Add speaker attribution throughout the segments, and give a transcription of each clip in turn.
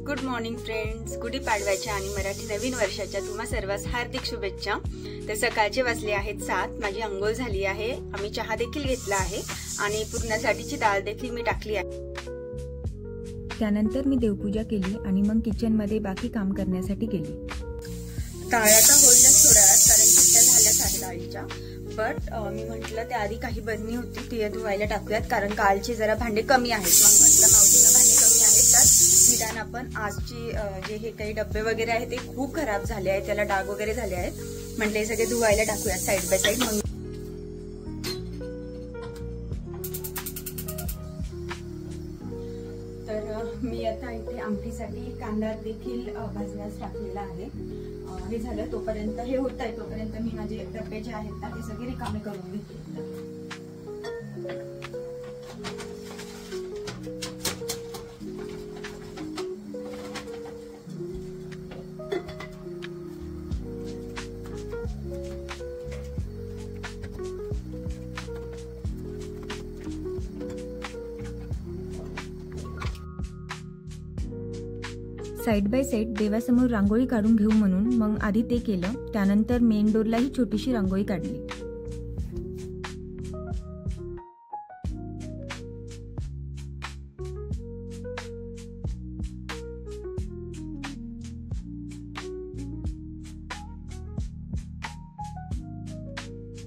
Speaker 1: Good morning friends. गुढीपाडव्याच्या आणि मराठी नवीन वर्षाच्या तुम्हा सर्वांस हार्दिक शुभेच्छा. तर सकाळचे वाजले आहेत 7. माझी अंघोळ झाली आहे. आम्ही चहा देखील घेतला आहे आणि पुरणासाठीची डाळ देखील मी टाकली आहे.
Speaker 2: त्यानंतर मी देवपूजा केली आणि मग किचन मध्ये बाकी काम करण्यासाठी गेली.
Speaker 1: डाळाचा होईलच थोड्या वेळात कारण चिट्ट्या झाल्याच आहे डाळीच्या. बट मी म्हटलं त्याआधी काही बरणी होती ती धुवायला टाकूयात कारण कालचे जरा भांडे कमी आहेत. मग म्हटलं मावशींना भांडे कमी आहेत तर निदान आपण आजची जे हे काही डब्बे वगैरे आहेत ते खूप खराब झाले आहेत, त्याला डाग वगैरे झाले आहेत, म्हटले सगळे धुवायला टाकूयात साईड बाय साईड. मग मी आता इथे आमटीसाठी कांदा देखील भाजण्यास टाकलेला आहे. हे झालं तोपर्यंत हे होत आहे तोपर्यंत मी माझे डबे जे आहेत ना ते सगळे रिकामे करून घेते.
Speaker 2: साइड बाय साइड देवासमोर रांगोळी काढून घेऊ म्हणून मग आधी ते केलं. त्यानंतर मेन डोरलाही छोटीशी रांगोळी काढली.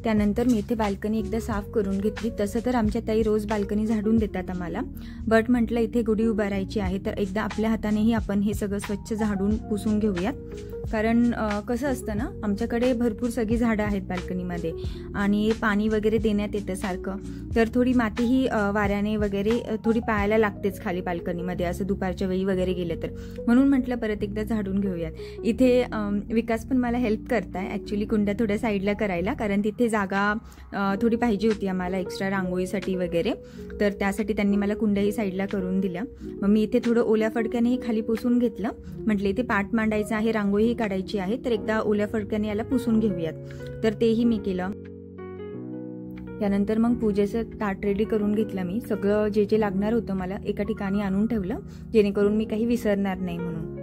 Speaker 2: त्यानंतर मी इथे बाल्कनी एकदा साफ करून घेतली. तसं तर आमच्या ताई रोज बाल्कनी झाडून देतात आम्हाला, बट म्हटलं इथे गुढी उभारायची आहे तर एकदा आपल्या हातानेही आपण हे सगळं स्वच्छ झाडून पुसून घेऊयात. कारण कसं असतं ना, आमच्याकडे भरपूर सगळी झाडं आहेत बाल्कनीमध्ये आणि पाणी वगैरे देण्यात येतं सारखं, तर थोडी मातीही वाऱ्याने वगैरे थोडी पायाला लागतेच खाली बाल्कनीमध्ये असं दुपारच्या वेळी वगैरे गेलं तर. म्हणून म्हटलं परत एकदा झाडून घेऊयात. इथे विकास पण मला हेल्प करताय ॲक्च्युली कुंड्या थोड्या साईडला करायला, कारण तिथे जागा थोडी पाहिजे होती आम्हाला एक्स्ट्रा रांगोळीसाठी वगैरे, तर त्यासाठी त्यांनी मला कुंड्याही साईडला करून दिल्या. मग मी इथे थोडं ओल्या फडक्यानेही खाली पुसून घेतलं. म्हटलं इथे पाट मांडायचं आहे, रांगोळी काढायची आहे, तर एकदा ओल्या फडक्याने याला पुसून घेऊयात, तर तेही मी केलं. त्यानंतर मग पूजेचं ताट रेडी करून घेतलं. मी सगळं जे जे लागणार होतं मला एका ठिकाणी आणून ठेवलं जेणेकरून मी काही विसरणार नाही म्हणून.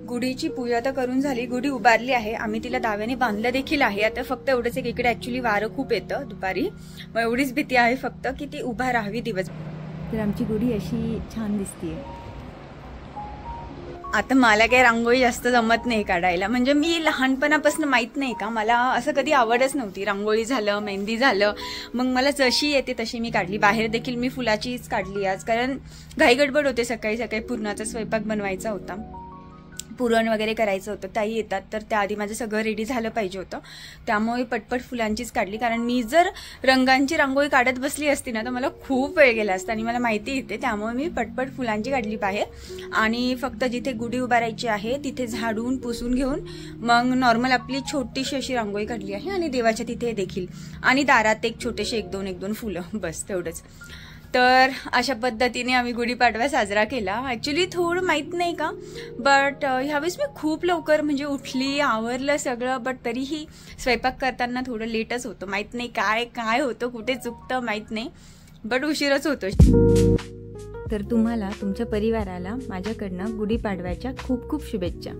Speaker 1: गुढीची पूजा तर करून झाली, गुढी उभारली आहे, आम्ही तिला दाव्याने बांधलं देखील आहे. आता फक्त एवढंच एक इकडे ऍक्च्युली वारं खूप येतं दुपारी, मग एवढीच भीती आहे फक्त की ती उभा राहावी दिवस.
Speaker 2: तर आमची गुढी अशी छान दिसतीये.
Speaker 1: आता मला काही रांगोळी जास्त जमत नाही काढायला, म्हणजे मी लहानपणापासून माहित नाही का, मला असं कधी आवडच नव्हती. रांगोळी झालं, मेहंदी झालं, मग मला जशी येते तशी मी काढली. बाहेर देखील मी फुलाचीच काढली आज, कारण घाई गडबड होते, सकाळी सकाळी पुरणाचा स्वयंपाक बनवायचा होता, पुरण वगैरे करायचं होतं, ताई येतात तर त्याआधी माझं सगळं रेडी झालं पाहिजे होतं, त्यामुळे पटपट फुलांचीच काढली. कारण मी जर रंगांची रांगोळी काढत बसली असती ना तर मला खूप वेळ गेला असता आणि मला माहिती येते, त्यामुळे मी पटपट फुलांची काढली बाहेर. आणि फक्त जिथे गुढी उभारायची आहे तिथे झाडून पुसून घेऊन मग नॉर्मल आपली छोटीशी अशी रांगोळी काढली आहे आणि देवाच्या तिथे देखील, आणि दारात एक छोटेसे एक दोन फुलं, बस तेवढंच. तर अशा पद्धतीने आम्ही गुढीपाडवा साजरा केला. ॲक्च्युली थोडं माहीत नाही का, बट ह्यावेळेस मी खूप लवकर म्हणजे उठली, आवरलं सगळं, बट तरीही स्वयंपाक करताना थोडं लेटच होतं. माहीत नाही काय काय होतं, कुठे चुकतं माहीत नाही, बट उशीरच होतो.
Speaker 2: तर तुम्हाला तुमच्या परिवाराला माझ्याकडनं गुढीपाडव्याच्या खूप खूप शुभेच्छा.